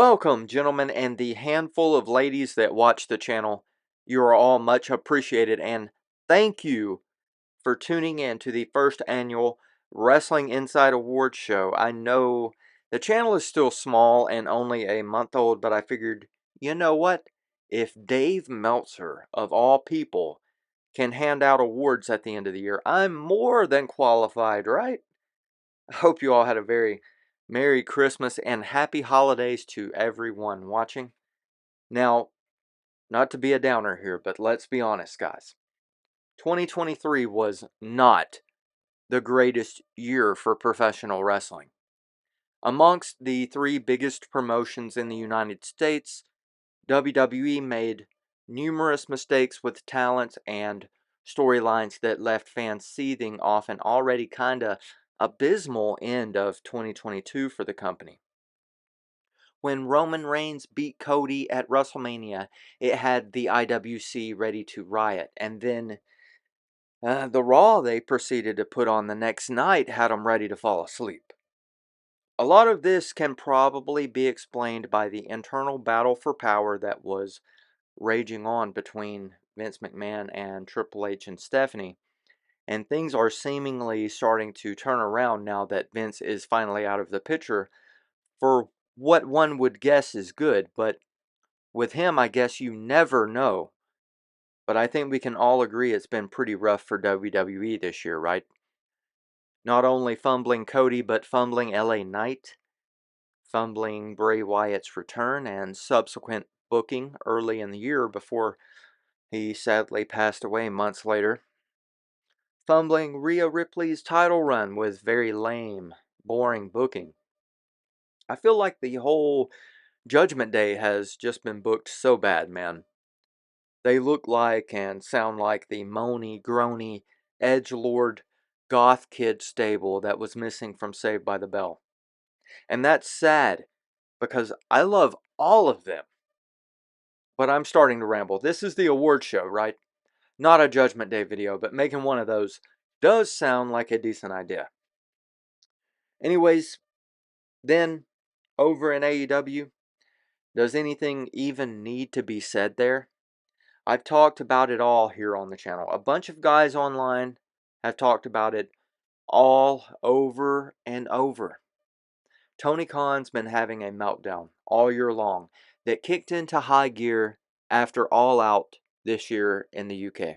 Welcome, gentlemen, and the handful of ladies that watch the channel. You are all much appreciated, and thank you for tuning in to the first annual Wrestling Inside Awards show. I know the channel is still small and only a month old, but I figured, you know what? If Dave Meltzer, of all people, can hand out awards at the end of the year, I'm more than qualified, right? I hope you all had a very Merry Christmas and Happy Holidays to everyone watching. Now, not to be a downer here, but let's be honest, guys. 2023 was not the greatest year for professional wrestling. Amongst the three biggest promotions in the United States, WWE made numerous mistakes with talent and storylines that left fans seething off an already kinda abysmal end of 2022 for the company. When Roman Reigns beat Cody at WrestleMania, it had the IWC ready to riot. And then the Raw they proceeded to put on the next night had them ready to fall asleep. A lot of this can probably be explained by the internal battle for power that was raging on between Vince McMahon and Triple H and Stephanie. And things are seemingly starting to turn around now that Vince is finally out of the picture for what one would guess is good. But with him, I guess you never know. But I think we can all agree it's been pretty rough for WWE this year, right? Not only fumbling Cody, but fumbling LA Knight, fumbling Bray Wyatt's return, and subsequent booking early in the year before he sadly passed away months later. Fumbling Rhea Ripley's title run with very lame, boring booking. I feel like the whole Judgment Day has just been booked so bad, man. They look like and sound like the moany, groany, edgelord, goth kid stable that was missing from Saved by the Bell. And that's sad, because I love all of them. But I'm starting to ramble. This is the award show, right? Not a Judgment Day video, but making one of those does sound like a decent idea. Anyways, then, over in AEW, does anything even need to be said there? I've talked about it all here on the channel. A bunch of guys online have talked about it all over and over. Tony Khan's been having a meltdown all year long that kicked into high gear after All Out this year in the UK.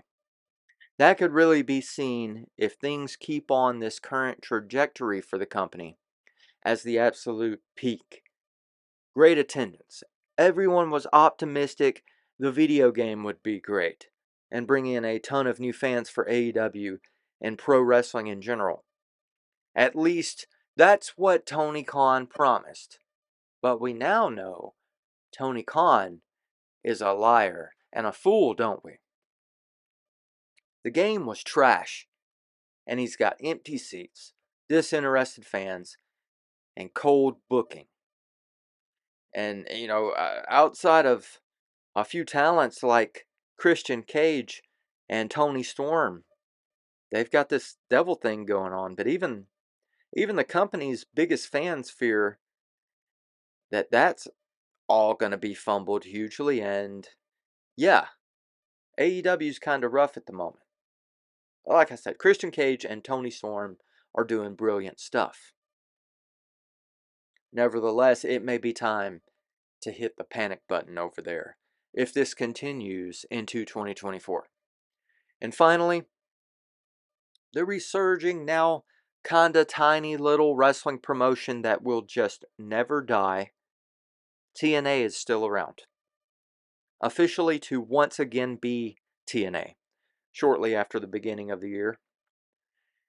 That could really be seen if things keep on this current trajectory for the company as the absolute peak. Great attendance. Everyone was optimistic the video game would be great and bring in a ton of new fans for AEW and pro wrestling in general. At least that's what Tony Khan promised. But we now know Tony Khan is a liar and a fool, don't we? The game was trash, and he's got empty seats, disinterested fans, and cold booking. And, outside of a few talents like Christian Cage and Tony Storm, they've got this devil thing going on. But even the company's biggest fans fear that that's all going to be fumbled hugely. And yeah, AEW's kind of rough at the moment. Like I said, Christian Cage and Tony Storm are doing brilliant stuff. Nevertheless, it may be time to hit the panic button over there if this continues into 2024. And finally, the resurging, now kinda tiny little wrestling promotion that will just never die, TNA is still around. Officially to once again be TNA, shortly after the beginning of the year,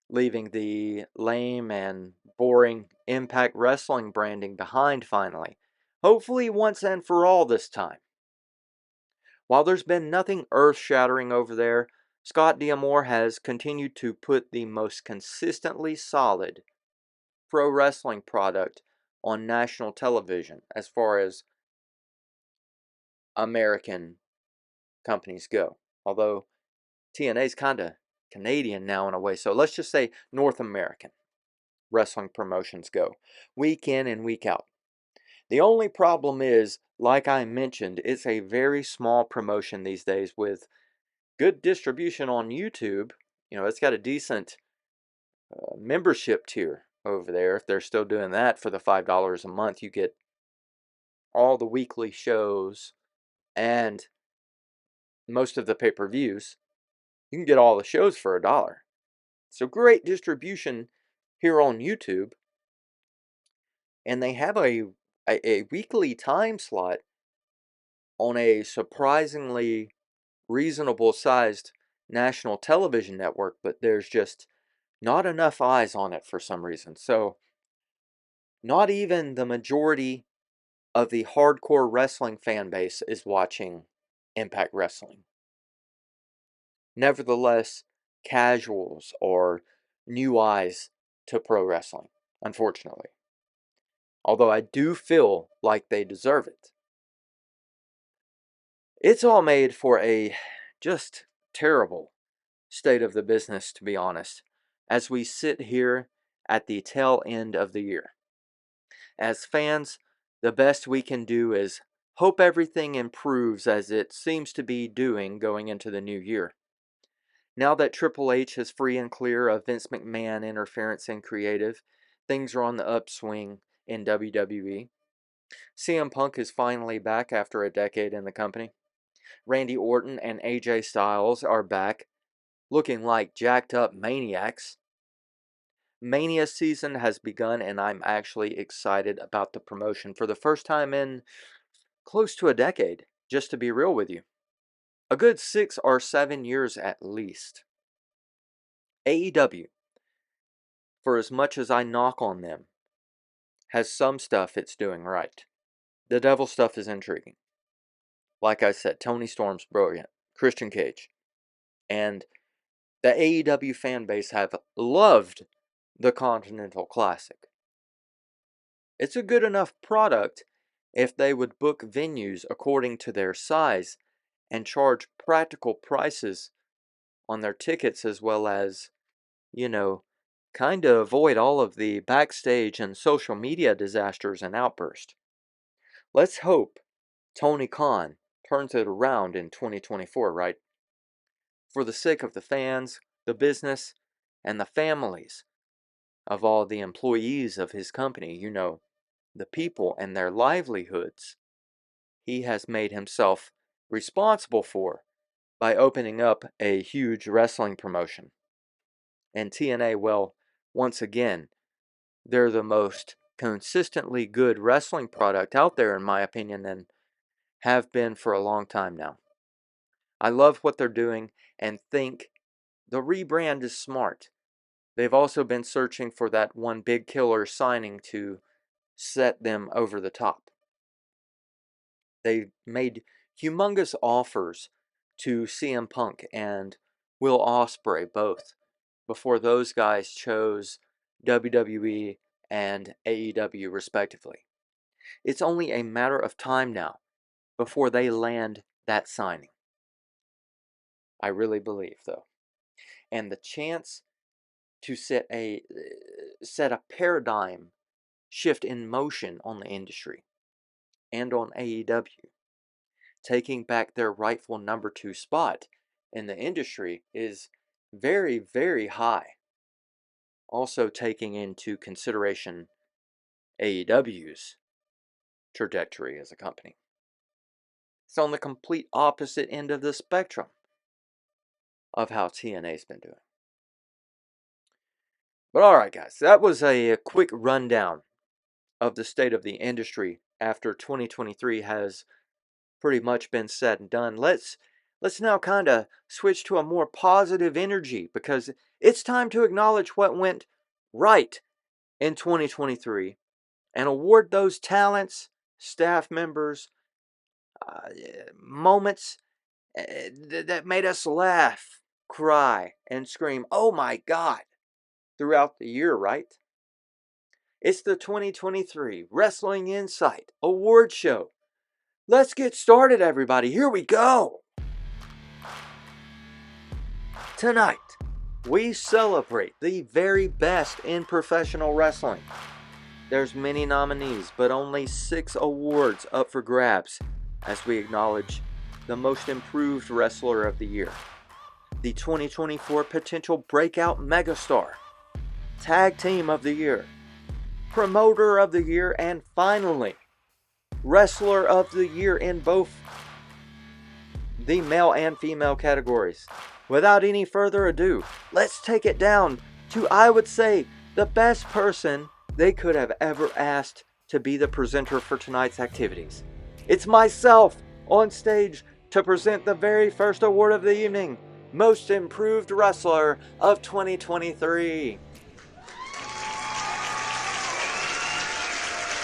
leaving the lame and boring Impact Wrestling branding behind finally. Hopefully once and for all this time. While there's been nothing earth-shattering over there, Scott D'Amore has continued to put the most consistently solid pro wrestling product on national television as far as American companies go. Although TNA's kind of Canadian now in a way, so let's just say North American wrestling promotions go. Week in and week out. The only problem is, like I mentioned, it's a very small promotion these days with good distribution on YouTube. It's got a decent membership tier over there. If they're still doing that for the $5 a month, you get all the weekly shows and most of the pay-per-views. You can get all the shows for $1. So great distribution here on YouTube. And they have a weekly time slot on a surprisingly reasonable sized national television network, but there's just not enough eyes on it for some reason. So not even the majority of the hardcore wrestling fan base is watching Impact Wrestling. Nevertheless, casuals are new eyes to pro wrestling, unfortunately. Although I do feel like they deserve it. It's all made for a just terrible state of the business, to be honest, as we sit here at the tail end of the year. As fans, the best we can do is hope everything improves as it seems to be doing going into the new year. Now that Triple H is free and clear of Vince McMahon interference in creative, things are on the upswing in WWE. CM Punk is finally back after a decade in the company. Randy Orton and AJ Styles are back, looking like jacked up maniacs. Mania season has begun, and I'm actually excited about the promotion for the first time in close to a decade, just to be real with you. A good 6 or 7 years at least. AEW, for as much as I knock on them, has some stuff it's doing right. The devil stuff is intriguing. Like I said, Tony Storm's brilliant. Christian Cage. And the AEW fan base have loved the Continental Classic. It's a good enough product if they would book venues according to their size and charge practical prices on their tickets, as well as, kind of avoid all of the backstage and social media disasters and outbursts. Let's hope Tony Khan turns it around in 2024, right? For the sake of the fans, the business, and the families of all the employees of his company, the people and their livelihoods he has made himself responsible for by opening up a huge wrestling promotion. And TNA, well, once again, they're the most consistently good wrestling product out there, in my opinion, and have been for a long time now. I love what they're doing and think the rebrand is smart. They've also been searching for that one big killer signing to set them over the top. They made humongous offers to CM Punk and Will Ospreay both before those guys chose WWE and AEW respectively. It's only a matter of time now before they land that signing. I really believe, though. And the chance to set a paradigm shift in motion on the industry and on AEW, taking back their rightful number 2 spot in the industry, is very, very high. Also taking into consideration AEW's trajectory as a company. It's on the complete opposite end of the spectrum of how TNA's been doing. But alright guys, that was a quick rundown of the state of the industry after 2023 has pretty much been said and done. Let's now kind of switch to a more positive energy, because it's time to acknowledge what went right in 2023 and award those talents, staff members, moments that made us laugh, cry, and scream, "Oh my God," throughout the year, right? It's the 2023 Wrestling Insight Award Show. Let's get started, everybody. Here we go. Tonight, we celebrate the very best in professional wrestling. There's many nominees, but only 6 awards up for grabs as we acknowledge the Most Improved Wrestler of the Year, the 2024 Potential Breakout Megastar, Tag Team of the Year, Promoter of the Year, and finally, Wrestler of the Year in both the male and female categories. Without any further ado, let's take it down to, I would say, the best person they could have ever asked to be the presenter for tonight's activities. It's myself on stage to present the very first award of the evening, Most Improved Wrestler of 2023.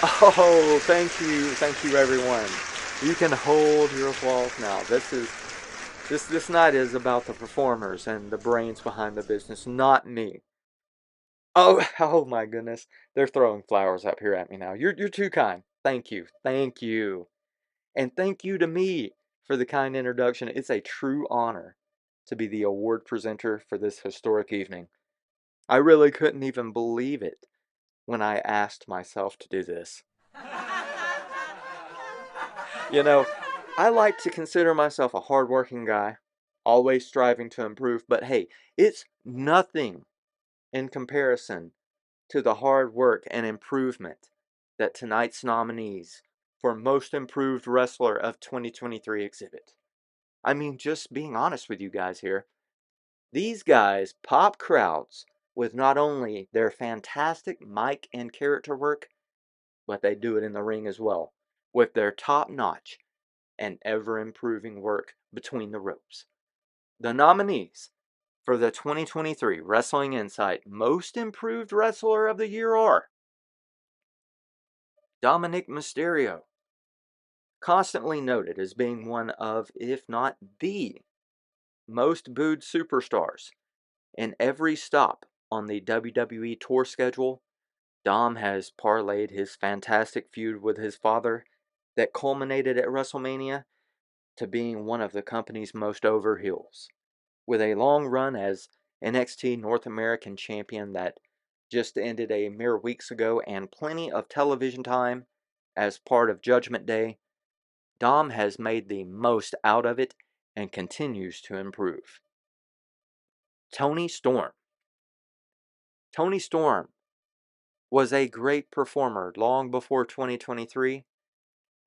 Oh, thank you everyone. You can hold your applause now. This night is about the performers and the brains behind the business, not me. Oh my goodness. They're throwing flowers up here at me now. You're too kind. Thank you. And thank you to me for the kind introduction. It's a true honor to be the award presenter for this historic evening. I really couldn't even believe it when I asked myself to do this. You know, I like to consider myself a hardworking guy, always striving to improve, but hey, it's nothing in comparison to the hard work and improvement that tonight's nominees for Most Improved Wrestler of 2023 exhibit. I mean, just being honest with you guys here, these guys pop crowds with not only their fantastic mic and character work, but they do it in the ring as well, with their top-notch and ever-improving work between the ropes. The nominees for the 2023 Wrestling Insight Most Improved Wrestler of the Year are Dominic Mysterio, constantly noted as being one of, if not the, most booed superstars. In every stop on the WWE tour schedule, Dom has parlayed his fantastic feud with his father that culminated at WrestleMania to being one of the company's most over heels, with a long run as NXT North American Champion that just ended a mere weeks ago and plenty of television time as part of Judgment Day. Dom has made the most out of it and continues to improve. Toni Storm. Toni Storm was a great performer long before 2023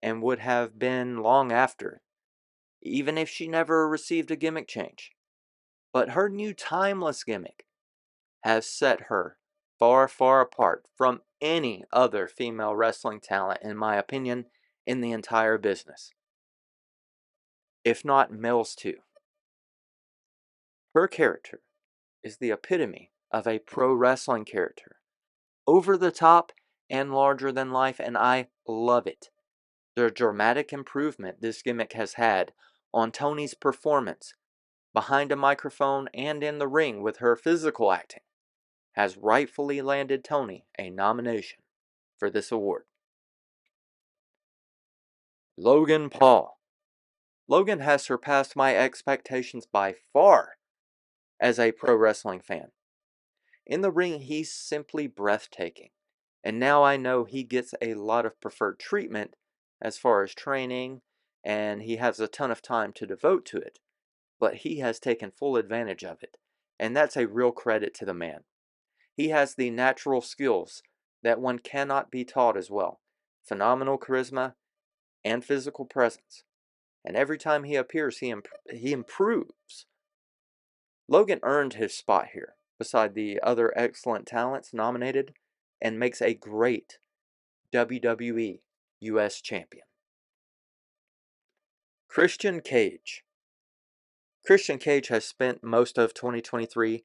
and would have been long after, even if she never received a gimmick change. But her new timeless gimmick has set her far, far apart from any other female wrestling talent, in my opinion, in the entire business, if not males too. Her character is the epitome of a pro wrestling character, over the top and larger than life, and I love it. The dramatic improvement this gimmick has had on Toni's performance behind a microphone and in the ring with her physical acting has rightfully landed Toni a nomination for this award. Logan Paul. Logan has surpassed my expectations by far as a pro wrestling fan. In the ring, he's simply breathtaking, and now I know he gets a lot of preferred treatment as far as training, and he has a ton of time to devote to it, but he has taken full advantage of it, and that's a real credit to the man. He has the natural skills that one cannot be taught as well, phenomenal charisma and physical presence, and every time he appears, he improves. Logan earned his spot here, beside the other excellent talents nominated, and makes a great WWE US Champion. Christian Cage. Christian Cage has spent most of 2023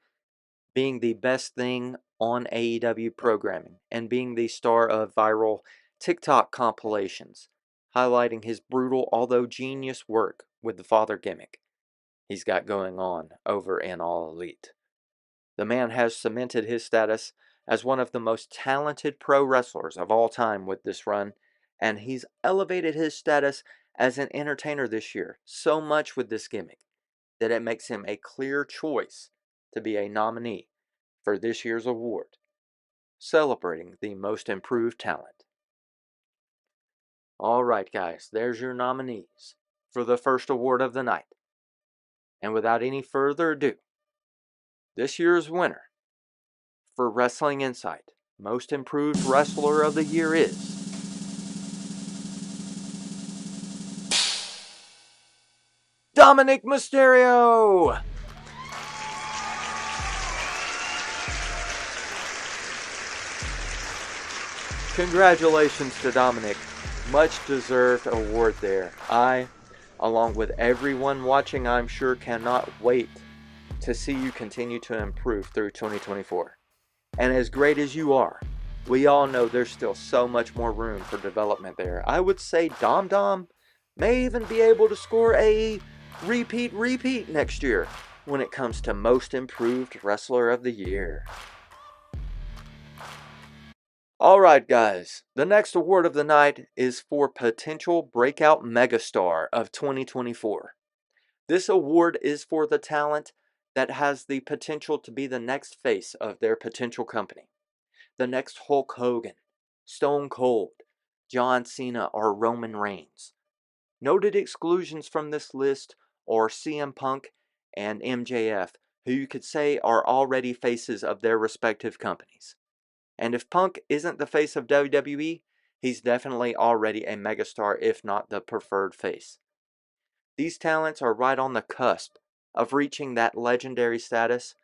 being the best thing on AEW programming and being the star of viral TikTok compilations, highlighting his brutal although genius work with the father gimmick he's got going on over in All Elite. The man has cemented his status as one of the most talented pro wrestlers of all time with this run, and he's elevated his status as an entertainer this year so much with this gimmick that it makes him a clear choice to be a nominee for this year's award. celebrating the most improved talent. Alright guys, there's your nominees for the first award of the night. And without any further ado, this year's winner for Wrestling Insight Most Improved Wrestler of the Year is Dominic Mysterio! Congratulations to Dominic. Much deserved award there. I, along with everyone watching, I'm sure cannot wait to see you continue to improve through 2024. And as great as you are, we all know there's still so much more room for development there. I would say Dom may even be able to score a repeat next year when it comes to Most Improved Wrestler of the Year. Alright guys, the next award of the night is for Potential Breakout Megastar of 2024. This award is for the talent that has the potential to be the next face of their potential company. The next Hulk Hogan, Stone Cold, John Cena, or Roman Reigns. Noted exclusions from this list are CM Punk and MJF, who you could say are already faces of their respective companies. And if Punk isn't the face of WWE, he's definitely already a megastar, if not the preferred face. These talents are right on the cusp of reaching that legendary status,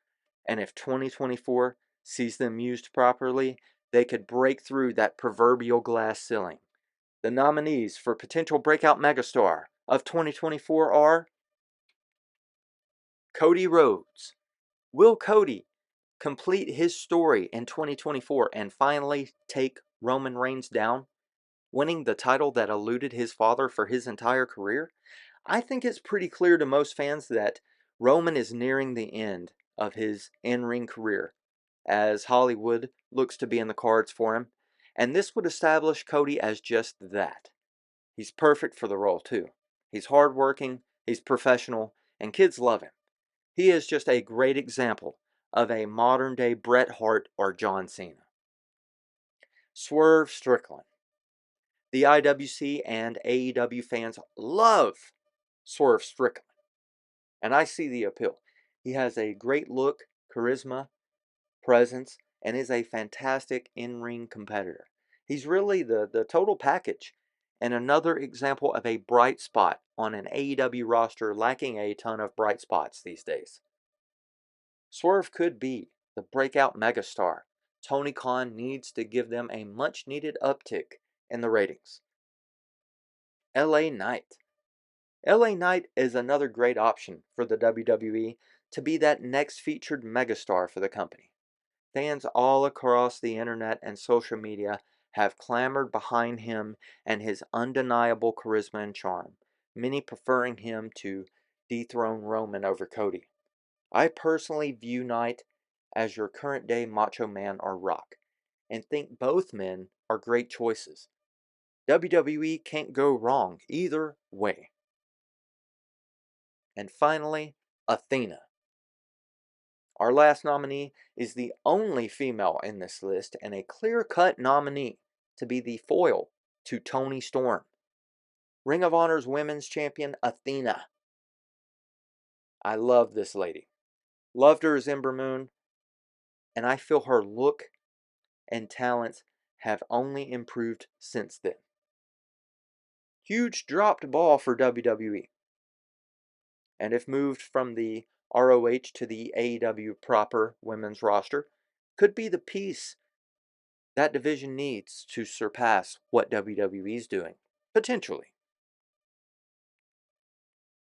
and if 2024 sees them used properly, they could break through that proverbial glass ceiling. The nominees for Potential Breakout Megastar of 2024 are Cody Rhodes. Will Cody complete his story in 2024 and finally take Roman Reigns down, winning the title that eluded his father for his entire career? I think it's pretty clear to most fans that Roman is nearing the end of his in-ring career, as Hollywood looks to be in the cards for him, and this would establish Cody as just that. He's perfect for the role too. He's hardworking, he's professional, and kids love him. He is just a great example of a modern-day Bret Hart or John Cena. Swerve Strickland. The IWC and AEW fans love Swerve Strickland, and I see the appeal. He has a great look, charisma, presence, and is a fantastic in-ring competitor. He's really the total package, and another example of a bright spot on an AEW roster lacking a ton of bright spots these days. Swerve could be the breakout megastar. Tony Khan needs to give them a much-needed uptick in the ratings. LA Knight. LA Knight is another great option for the WWE to be that next featured megastar for the company. Fans all across the internet and social media have clamored behind him and his undeniable charisma and charm, many preferring him to dethrone Roman over Cody. I personally view Knight as your current day Macho Man or Rock, and think both men are great choices. WWE can't go wrong either way. And finally, Athena. Our last nominee is the only female in this list and a clear-cut nominee to be the foil to Toni Storm. Ring of Honor's Women's Champion, Athena. I love this lady. Loved her as Ember Moon, and I feel her look and talents have only improved since then. Huge dropped ball for WWE. And if moved from the ROH to the AEW proper women's roster, could be the piece that division needs to surpass what WWE is doing. Potentially.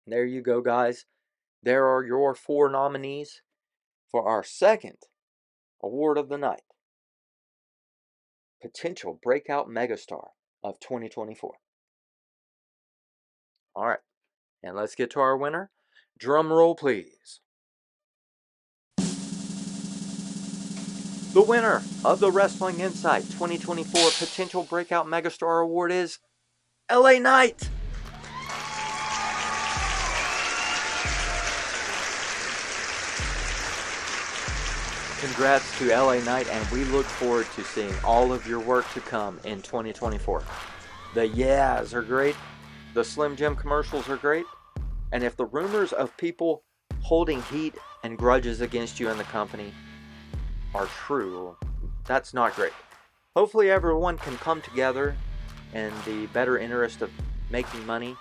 There you go, guys. There are your 4 nominees for our second award of the night. Potential Breakout Megastar of 2024. Alright, and let's get to our winner. Drum roll, please. The winner of the Wrestling Insight 2024 Potential Breakout Megastar Award is LA Knight. congrats to LA Knight, and we look forward to seeing all of your work to come in 2024. The yeahs are great, the Slim Jim commercials are great, and if the rumors of people holding heat and grudges against you in the company are true, that's not great. Hopefully everyone can come together in the better interest of making money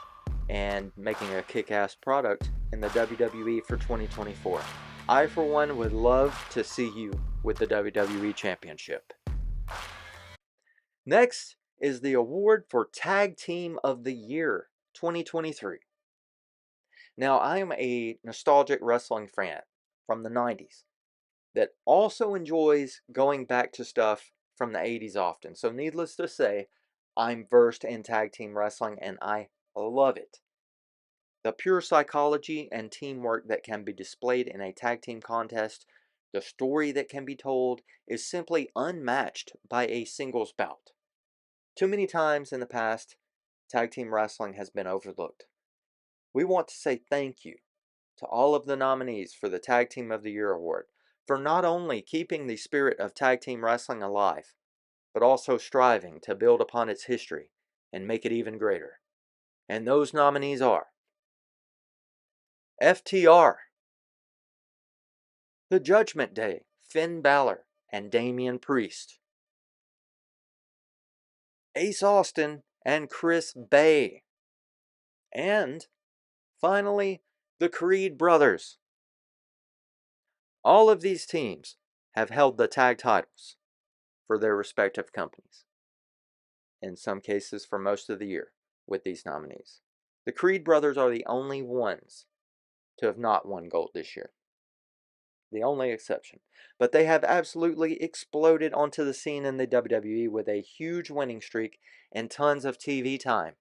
and making a kick-ass product in the WWE for 2024. I, for one, would love to see you with the WWE Championship. Next is the award for Tag Team of the Year 2023. Now, I am a nostalgic wrestling fan from the 90s that also enjoys going back to stuff from the 80s often. So needless to say, I'm versed in tag team wrestling and I love it. The pure psychology and teamwork that can be displayed in a tag team contest, the story that can be told, is simply unmatched by a singles bout. Too many times in the past, tag team wrestling has been overlooked. We want to say thank you to all of the nominees for the Tag Team of the Year award for not only keeping the spirit of tag team wrestling alive, but also striving to build upon its history and make it even greater. And those nominees are FTR, The Judgment Day, Finn Balor and Damian Priest, Ace Austin and Chris Bay, and finally, the Creed Brothers. All of these teams have held the tag titles for their respective companies, in some cases for most of the year with these nominees. The Creed Brothers are the only ones to have not won gold this year. The only exception. But they have absolutely exploded onto the scene in the WWE with a huge winning streak and tons of TV time.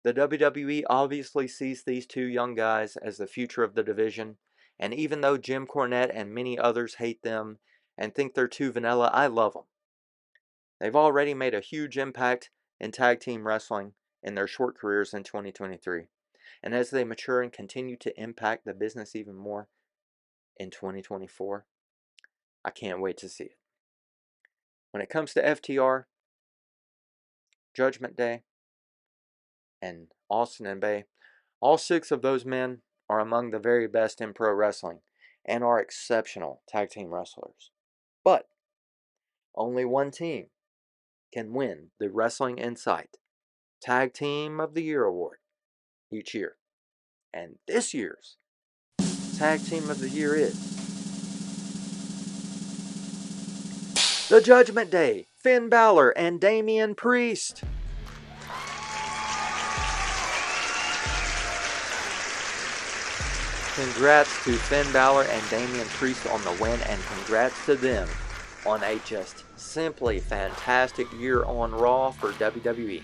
The WWE obviously sees these two young guys as the future of the division, and even though Jim Cornette and many others hate them and think they're too vanilla, I love them. They've already made a huge impact in tag team wrestling in their short careers in 2023. And as they mature and continue to impact the business even more in 2024, I can't wait to see it. When it comes to FTR, Judgment Day, and Austin and Bay, all 6 of those men are among the very best in pro wrestling and are exceptional tag team wrestlers. But only one team can win the Wrestling Insight Tag Team of the Year award each year. And this year's Tag Team of the Year is The Judgment Day, Finn Balor and Damian Priest. Congrats to Finn Balor and Damian Priest on the win, and congrats to them on a just simply fantastic year on Raw for WWE.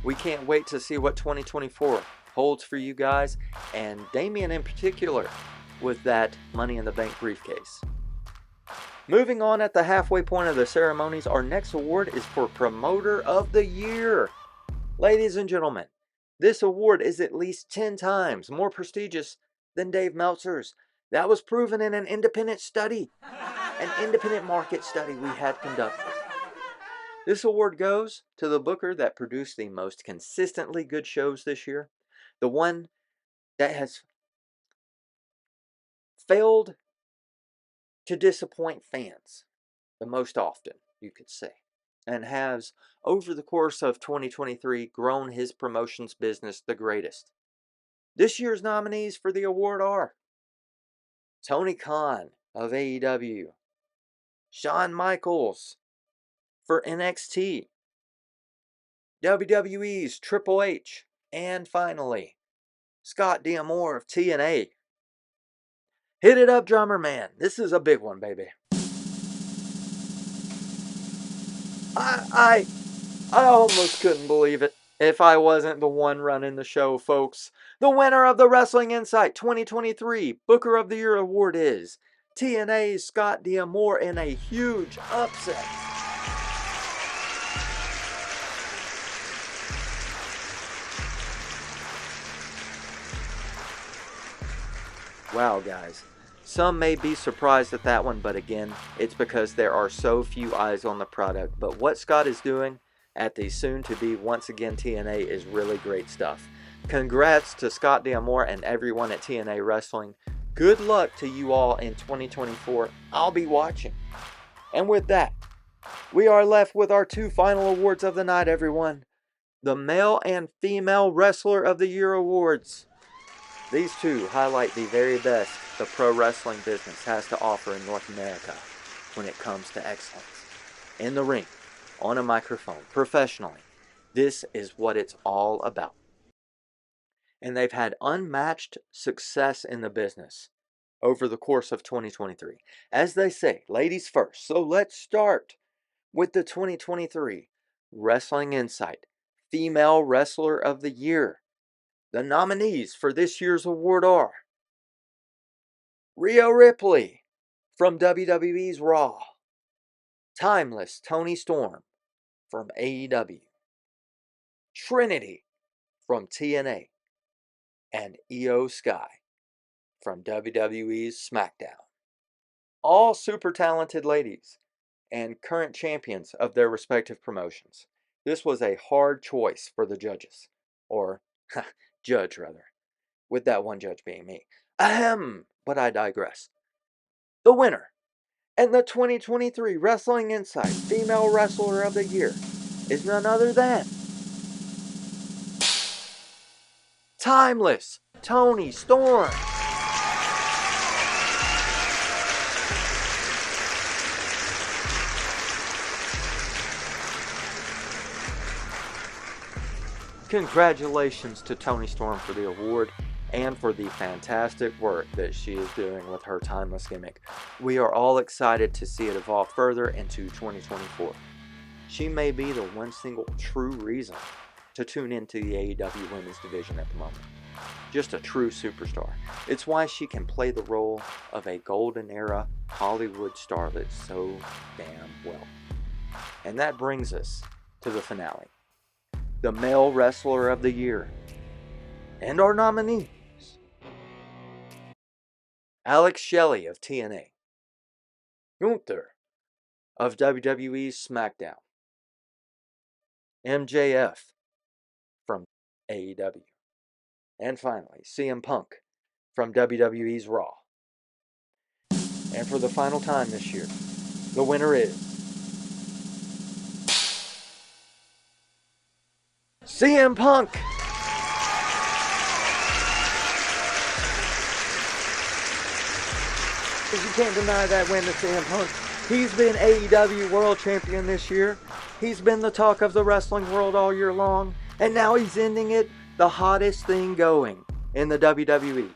We can't wait to see what 2024 holds for you guys, and Damian in particular, with that Money in the Bank briefcase. Moving on at the halfway point of the ceremonies, our next award is for Promoter of the Year. Ladies and gentlemen, this award is at least 10 times more prestigious than Dave Meltzer's. That was proven in an independent study, an independent market study we had conducted. This award goes to the booker that produced the most consistently good shows this year, the one that has failed to disappoint fans the most often, you could say, and has, over the course of 2023, grown his promotions business the greatest. This year's nominees for the award are Tony Khan of AEW, Shawn Michaels for NXT, WWE's Triple H, and finally, Scott D'Amore of TNA. Hit it up, drummer man. This is a big one, baby. I almost couldn't believe it if I wasn't the one running the show, folks. The winner of the Wrestling Insight 2023 Booker of the Year award is TNA's Scott D'Amore in a huge upset. Wow, guys. Some may be surprised at that one, but again, it's because there are so few eyes on the product. But what Scott is doing at the soon-to-be once again TNA is really great stuff. Congrats to Scott D'Amore and everyone at TNA Wrestling. Good luck to you all in 2024. I'll be watching. And with that, we are left with our two final awards of the night, everyone. The Male and Female Wrestler of the Year awards. These two highlight the very best the pro wrestling business has to offer in North America when it comes to excellence. In the ring, on a microphone, professionally. This is what it's all about. And they've had unmatched success in the business over the course of 2023. As they say, ladies first. So let's start with the 2023 Wrestling Insight Female Wrestler of the Year. The nominees for this year's award are Rhea Ripley from WWE's Raw, Timeless Toni Storm from AEW, Trinity from TNA, and Io Sky from WWE's SmackDown. All super talented ladies and current champions of their respective promotions. This was a hard choice for the judges, or judge rather, with that one judge being me. Ahem, but I digress. The winner and the 2023 Wrestling Insight Female Wrestler of the Year is none other than Timeless Toni Storm. Congratulations to Toni Storm for the award and for the fantastic work that she is doing with her timeless gimmick. We are all excited to see it evolve further into 2024. She may be the one single true reason to tune into the AEW women's division at the moment. Just a true superstar. It's why she can play the role of a golden era Hollywood starlet so damn well. And that brings us to the finale. The Male Wrestler of the Year. And our nominees. Alex Shelley of TNA. Gunther of WWE's SmackDown. MJF from AEW. And finally, CM Punk from WWE's Raw. And for the final time this year, the winner is CM Punk! Because you can't deny that win to CM Punk. He's been AEW World Champion this year. He's been the talk of the wrestling world all year long. And now he's ending it the hottest thing going in the WWE.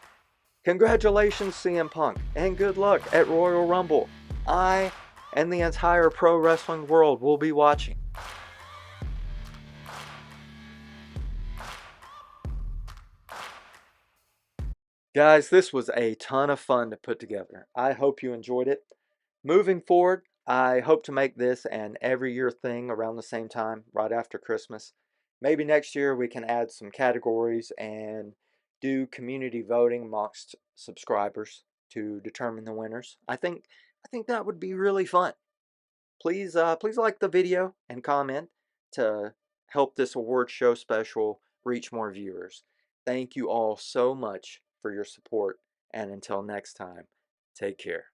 Congratulations, CM Punk, and good luck at Royal Rumble. I and the entire pro wrestling world will be watching. Guys, this was a ton of fun to put together. I hope you enjoyed it. Moving forward, I hope to make this an every year thing around the same time, right after Christmas. Maybe next year we can add some categories and do community voting amongst subscribers to determine the winners. I think that would be really fun. Please like the video and comment to help this award show special reach more viewers. Thank you all so much for your support, and until next time, take care.